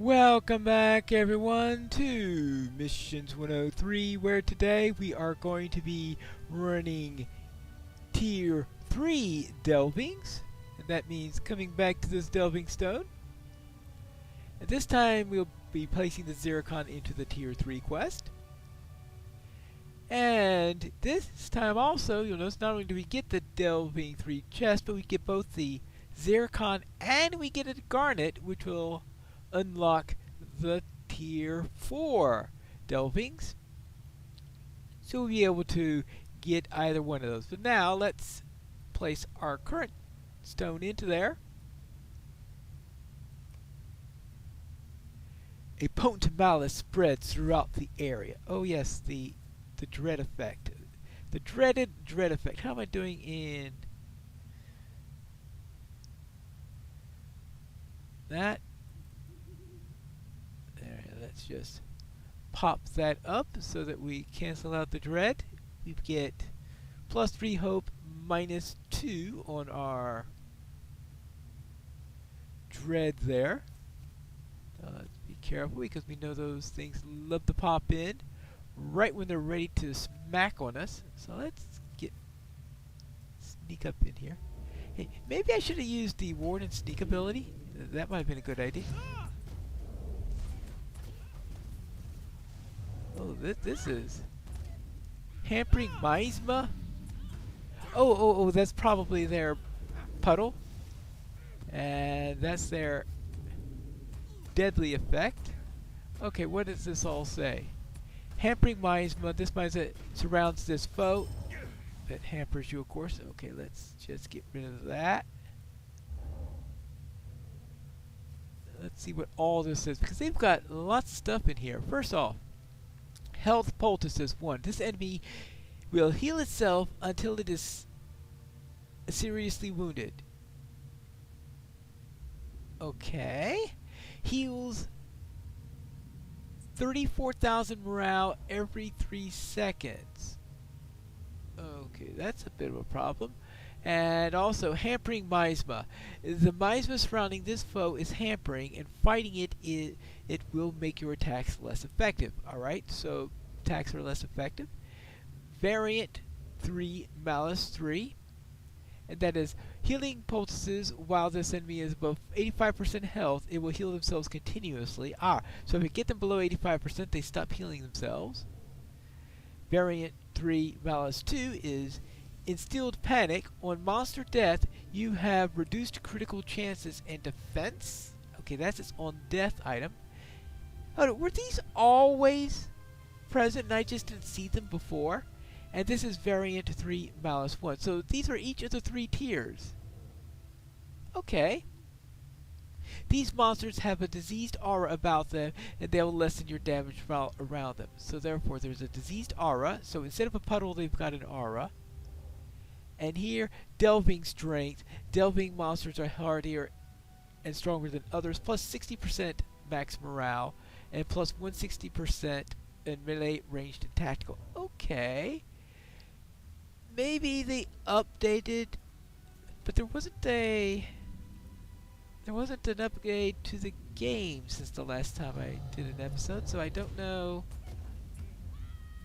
Welcome back everyone to Missions 103, where today we are going to be running Tier 3 delvings, and that means coming back to this delving stone. And this time we'll be placing the Zircon into the Tier 3 quest. And this time also, you'll notice not only do we get the delving 3 chest, but we get both the Zircon and we get a garnet, which will unlock the Tier 4 delvings. So we'll be able to get either one of those. But now let's place our current stone into there. A potent malice spreads throughout the area. Oh yes, the dread effect. The dreaded dread effect. How am I doing in that? Let's just pop that up so that we cancel out the dread. We get +3 hope, -2 on our dread there. Let's be careful because we know those things love to pop in right when they're ready to smack on us. So let's sneak up in here. Hey, maybe I should have used the ward and sneak ability. That might have been a good idea. Oh, this is hampering miasma. Oh, that's probably their puddle, and that's their deadly effect. Okay, what does this all say? Hampering miasma. This miasma surrounds this foe. That hampers you, of course. Okay, let's just get rid of that. Let's see what all this is, because they've got lots of stuff in here. First off, health poultices 1. This enemy will heal itself until it is seriously wounded. Okay. Heals 34,000 morale every 3 seconds. Okay, that's a bit of a problem. And also hampering miasma. The miasma surrounding this foe is hampering, and fighting it will make your attacks less effective. Alright, so attacks are less effective. Variant 3, Malice 3. And that is healing poultices while this enemy is above 85% health, it will heal themselves continuously. So if we get them below 85%, they stop healing themselves. Variant 3, Malice 2 is Instilled Panic. On monster death, you have reduced critical chances and defense. Okay, that's its on death item. Oh, were these always present and I just didn't see them before? And this is Variant 3, Malice 1. So these are each of the 3 tiers. Okay. These monsters have a diseased aura about them, and they'll lessen your damage around them. So therefore, there's a diseased aura. So instead of a puddle, they've got an aura. And here, delving strength. Delving monsters are hardier and stronger than others, plus 60% max morale, and plus 160% in melee, ranged, and tactical. Okay. Maybe they updated, but there wasn't an upgrade to the game since the last time I did an episode, so I don't know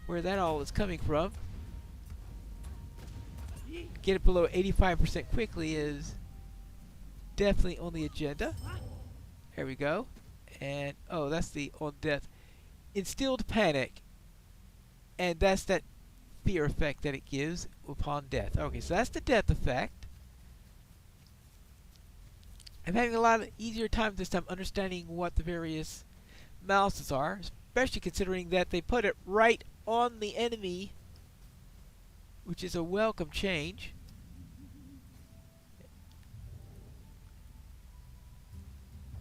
where that all is coming from. Get it below 85% quickly is definitely on the agenda. There we go. And oh, that's the on death. Instilled Panic. And that's that fear effect that it gives upon death. Okay, so that's the death effect. I'm having a lot of easier time this time understanding what the various malices are, especially considering that they put it right on the enemy, which is a welcome change.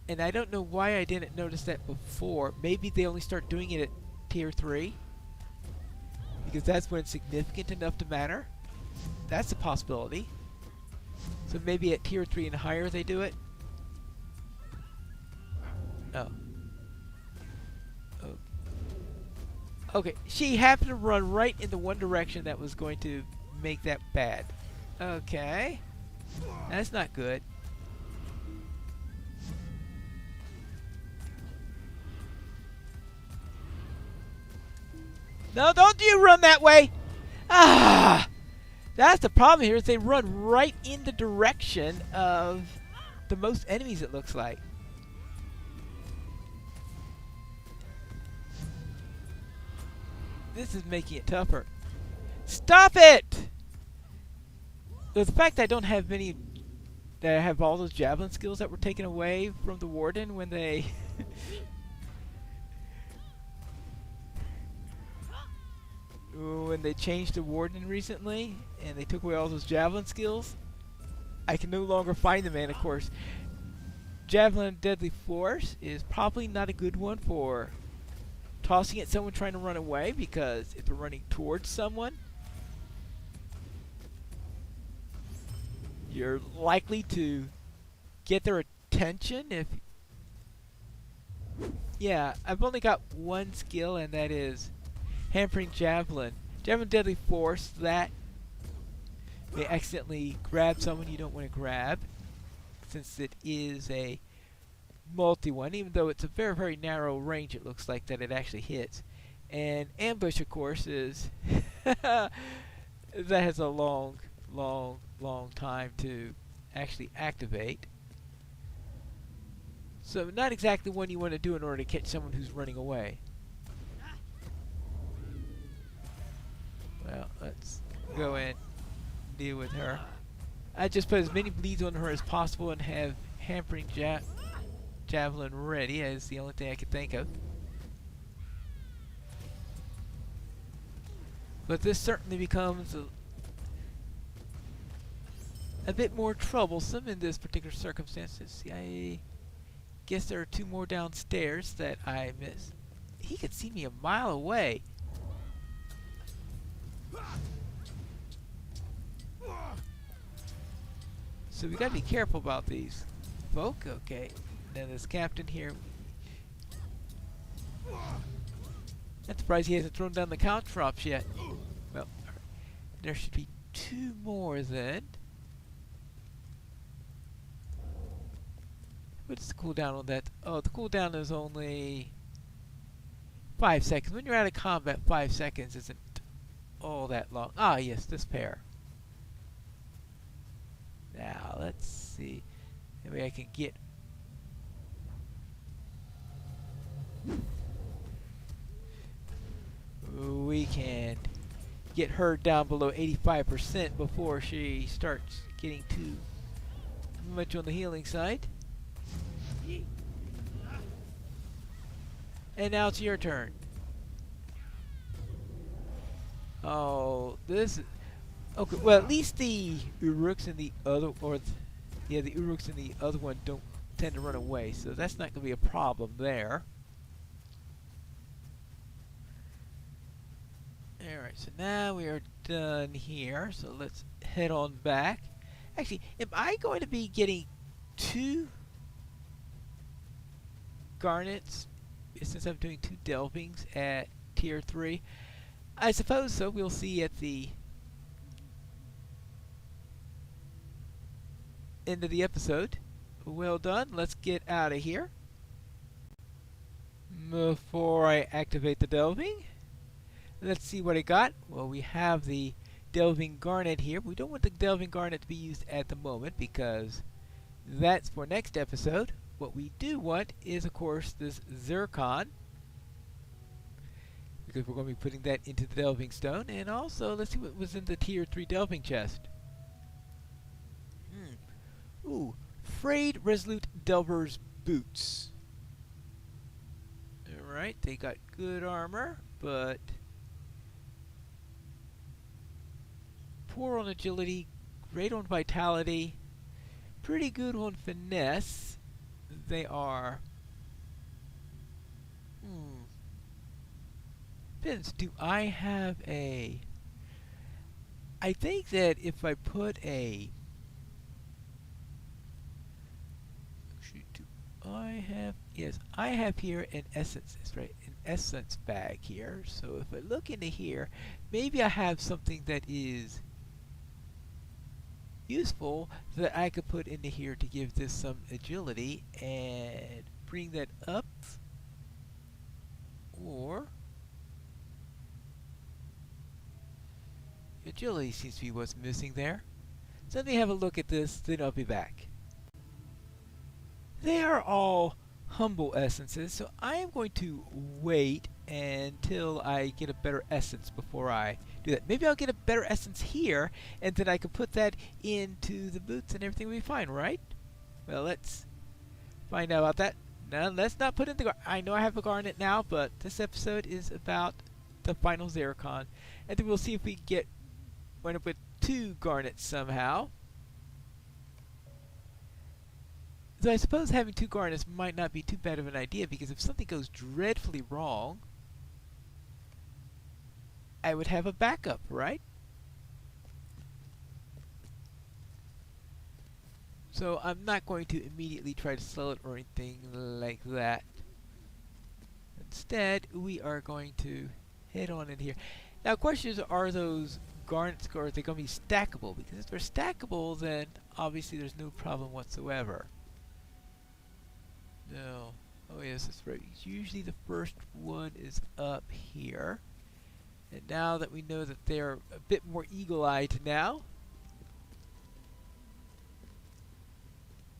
And I don't know why I didn't notice that before. Maybe they only start doing it at Tier 3. Because that's when it's significant enough to matter. That's a possibility. So maybe at Tier 3 and higher they do it. Oh. Okay, she happened to run right in the one direction that was going to make that bad. Okay. That's not good. No, don't you run that way! Ah! That's the problem here, is they run right in the direction of the most enemies, it looks like. This is making it tougher. Stop it! The fact that I don't have many, that I have all those javelin skills that were taken away from the warden when they when they changed the warden recently and they took away all those javelin skills, I can no longer find them. And of course, javelin deadly force is probably not a good one for tossing at someone trying to run away, because if they're running towards someone, you're likely to get their attention. If yeah, I've only got one skill, and that is hampering javelin. Javelin deadly force, that may accidentally grab someone you don't want to grab, since it is a multi one, even though it's a very, very narrow range, it looks like that it actually hits. And ambush, of course, is that has a long time to actually activate. So not exactly one you want to do in order to catch someone who's running away. Well, let's go and deal with her. I just put as many bleeds on her as possible and have hampering javelin ready, as the only thing I could think of. But this certainly becomes a bit more troublesome in this particular circumstances. I guess there are two more downstairs that I missed. He could see me a mile away. So we gotta be careful about these folk. Okay. Now this captain here. I'm surprised he hasn't thrown down the caltrops yet. Well, there should be two more then. What's the cooldown on that? Oh, the cooldown is only 5 seconds. When you're out of combat, 5 seconds isn't all that long. Ah, yes, this pair. Now, let's see. Maybe I can get... We can get her down below 85% before she starts getting too much on the healing side. And now it's your turn. Oh, this is... Okay, well, at least the Uruks in the other... yeah, the Uruks in the other one don't tend to run away, so that's not going to be a problem there. Alright, so now we are done here, so let's head on back. Actually, am I going to be getting 2 garnets since I'm doing 2 delvings at tier 3? I suppose so. We'll see at the end of the episode. Well done. Let's get out of here. Before I activate the delving, let's see what I got. Well, we have the delving garnet here. We don't want the delving garnet to be used at the moment because that's for next episode. What we do want is, of course, this zircon, because we're going to be putting that into the delving stone. And also, let's see what was in the tier 3 delving chest. Ooh, frayed resolute delver's boots. Alright, they got good armor, but poor on agility, great on vitality, pretty good on finesse. They are... Depends, do I have a... I think that if I put a... I have... Yes, I have here an essence, right? An essence bag here. So if I look into here, maybe I have something that is useful that I could put into here to give this some agility and bring that up. Or Agility seems to be what's missing there. So let me have a look at this, then I'll be back. They are all humble essences, so I am going to wait until I get a better essence before I do that. Maybe I'll get a better essence here, and then I can put that into the boots and everything will be fine, right? Well, let's find out about that. Now, let's not put in the I know I have a garnet now, but this episode is about the final Zircon. And then we'll see if we wind up with 2 garnets somehow. Though I suppose having 2 garnets might not be too bad of an idea, because if something goes dreadfully wrong, I would have a backup, right? So I'm not going to immediately try to sell it or anything like that. Instead, we are going to head on in here. Now, questions are those garnets, are they going to be stackable? Because if they're stackable, then obviously there's no problem whatsoever. No. Oh yes, that's right. Usually the first one is up here. And now that we know that they're a bit more eagle-eyed now,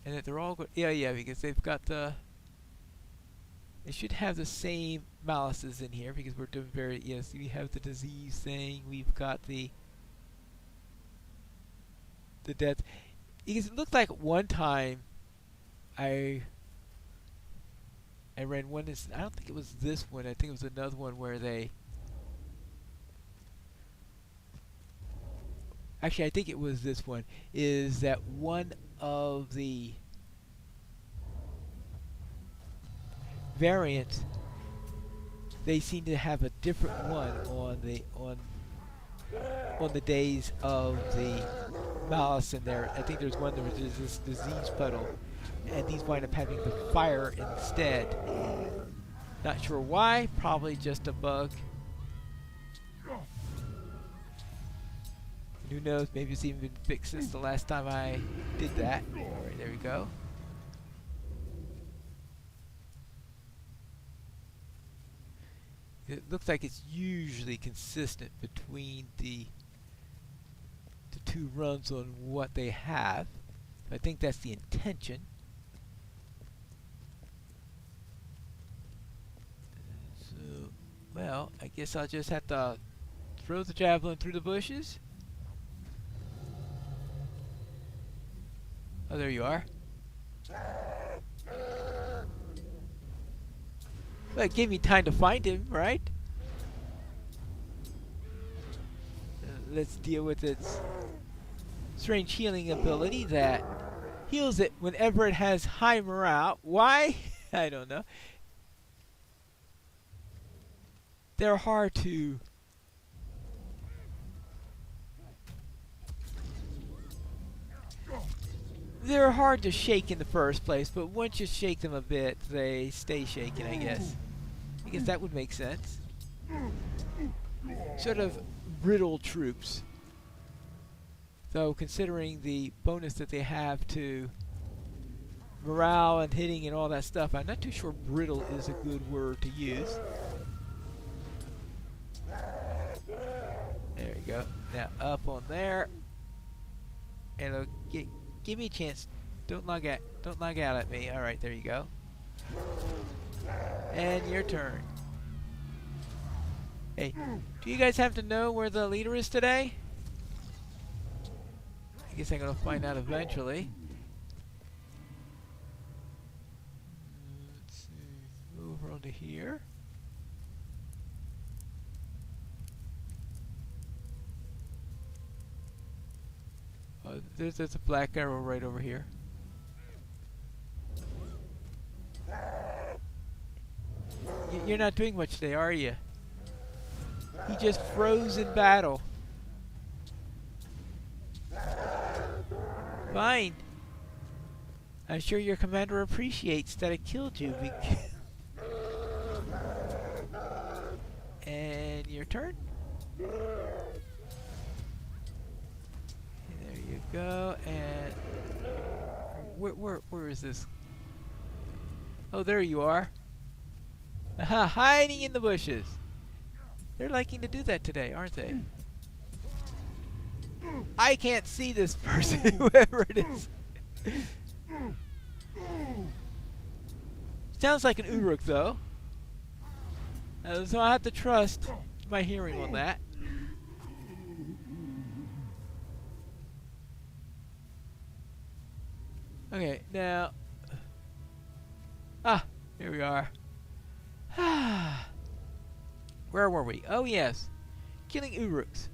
and that they're all good. Yeah, because they've got the. They should have the same malices in here because we're doing very. Yes, we have the disease thing. We've got the death. Because it looked like one time I ran one. I don't think it was this one. I think it was another one where they. Actually, I think it was this one. Is that one of the variants? They seem to have a different one on the days of the malice in there. I think there's one that was this disease puddle, and these wind up having the fire instead. Not sure why. Probably just a bug. Who knows, maybe it's even been fixed since the last time I did that. Alright, there we go. It looks like it's usually consistent between the 2 runs on what they have. I think that's the intention. So, well, I guess I'll just have to throw the javelin through the bushes. Oh, there you are. Well, it gave me time to find him, right? Let's deal with its strange healing ability that heals it whenever it has high morale. Why? I don't know. They're hard to... They're hard to shake in the first place, but once you shake them a bit, they stay shaken, I guess. I guess that would make sense. Sort of brittle troops. Though, considering the bonus that they have to morale and hitting and all that stuff, I'm not too sure brittle is a good word to use. There you go. Now, up on there. And it'll give me a chance. Don't log out at me. Alright, there you go. And your turn. Hey, do you guys have to know where the leader is today? I guess I'm gonna find out eventually. Let's see. Move over onto here. There's a black arrow right over here. You're not doing much today, are you? He just froze in battle. Fine. I'm sure your commander appreciates that I killed you. And your turn. You go, and where is this? Oh, there you are. Aha, hiding in the bushes. They're liking to do that today, aren't they? I can't see this person, whoever it is. Sounds like an Uruk, though. So I have to trust my hearing on that. Okay, now... Ah, here we are. Where were we? Oh, yes. Killing Uruks.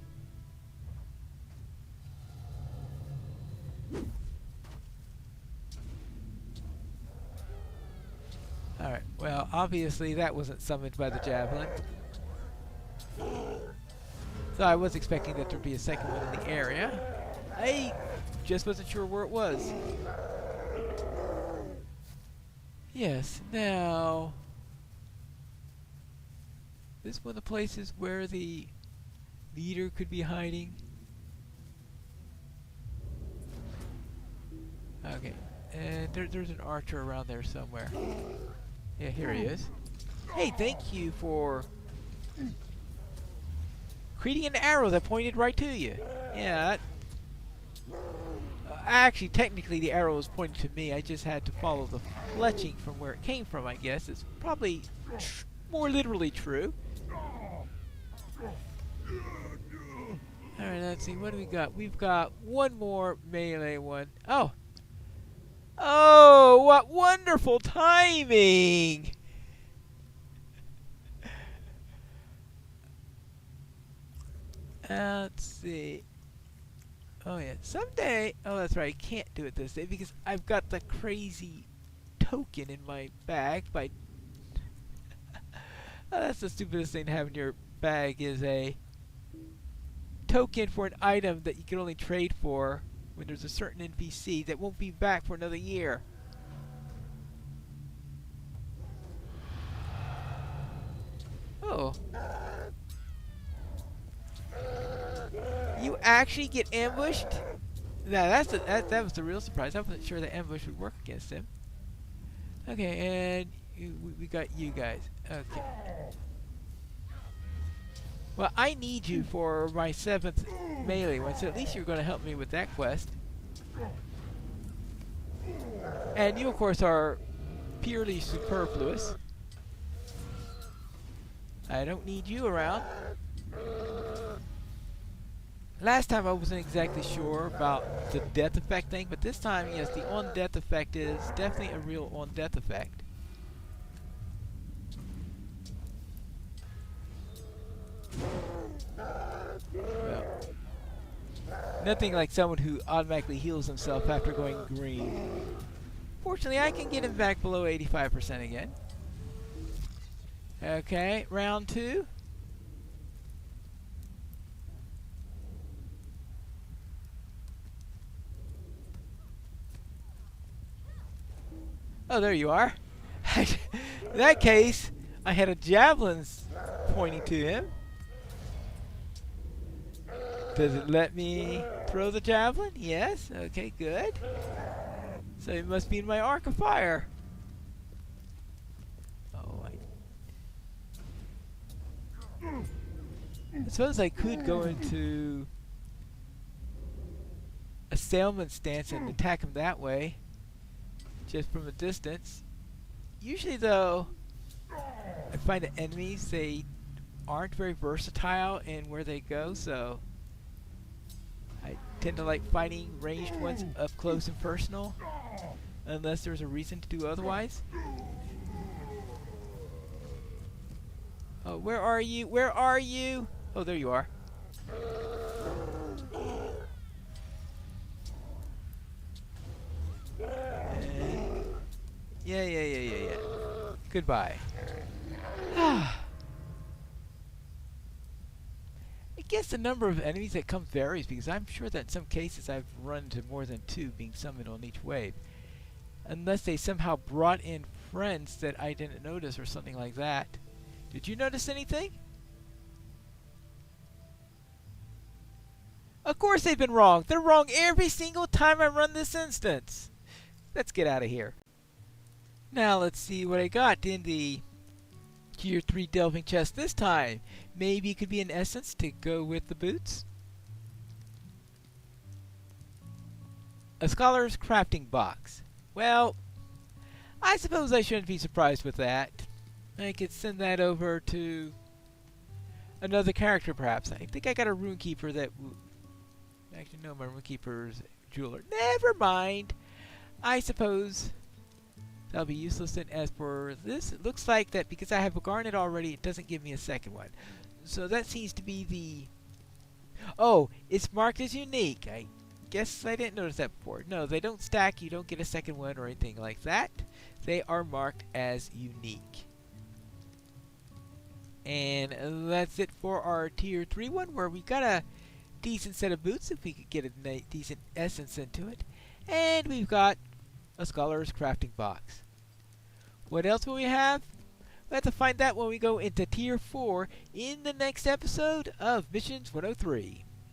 Alright, well, obviously that wasn't summoned by the javelin. So I was expecting that there'd be a second one in the area. I just wasn't sure where it was. Yes, now... This one of the places where the leader could be hiding. Okay, and there's an archer around there somewhere. Yeah, here he is. Hey, thank you for creating an arrow that pointed right to you. Yeah, actually, technically the arrow was pointing to me. I just had to follow the fletching from where it came from, I guess. It's probably more literally true. Alright, let's see. What do we got? We've got one more melee one. Oh! Oh, what wonderful timing! Let's see. Oh yeah, someday... Oh, that's right, I can't do it this day because I've got the crazy token in my bag by... Oh, that's the stupidest thing to have in your bag is a token for an item that you can only trade for when there's a certain NPC that won't be back for another year. Oh. You actually get ambushed? Now that was the real surprise. I wasn't sure that ambush would work against him. Okay, and we got you guys. Okay. Well, I need you for my 7th melee one, so at least you're going to help me with that quest. And you, of course, are purely superfluous. I don't need you around. Last time I wasn't exactly sure about the death effect thing, but this time, yes, the on-death effect is definitely a real on-death effect. Well, nothing like someone who automatically heals himself after going green. Fortunately, I can get him back below 85% again. Okay, round 2. Oh, there you are. In that case, I had a javelin pointing to him. Does it let me throw the javelin? Yes. Okay, good. So it must be in my arc of fire. Oh, I suppose I could go into assailment stance and attack him that way, just from a distance. Usually, though, I find that enemies, they aren't very versatile in where they go, so I tend to like fighting ranged ones up close and personal, unless there's a reason to do otherwise. Oh, where are you? Where are you? Oh, there you are. Yeah. Goodbye. I guess the number of enemies that come varies, because I'm sure that in some cases I've run into more than 2 being summoned on each wave. Unless they somehow brought in friends that I didn't notice or something like that. Did you notice anything? Of course they've been wrong. They're wrong every single time I run this instance. Let's get out of here. Now let's see what I got in the Tier 3 delving chest this time. Maybe it could be an essence to go with the boots. A scholar's crafting box. Well, I suppose I shouldn't be surprised with that. I could send that over to another character, perhaps. I think I got a rune keeper that... Actually, no, my rune keeper's jeweler. Never mind. I suppose that'll be useless. And as for this, it looks like that because I have a garnet already, it doesn't give me a second one. So that seems to be the... Oh, it's marked as unique. I guess I didn't notice that before. No, they don't stack. You don't get a second one or anything like that. They are marked as unique. And that's it for our tier 3 one, where we got a decent set of boots if we could get a decent essence into it. And we've got a scholar's crafting box. What else will we have? We'll have to find that when we go into tier 4 in the next episode of Missions 103.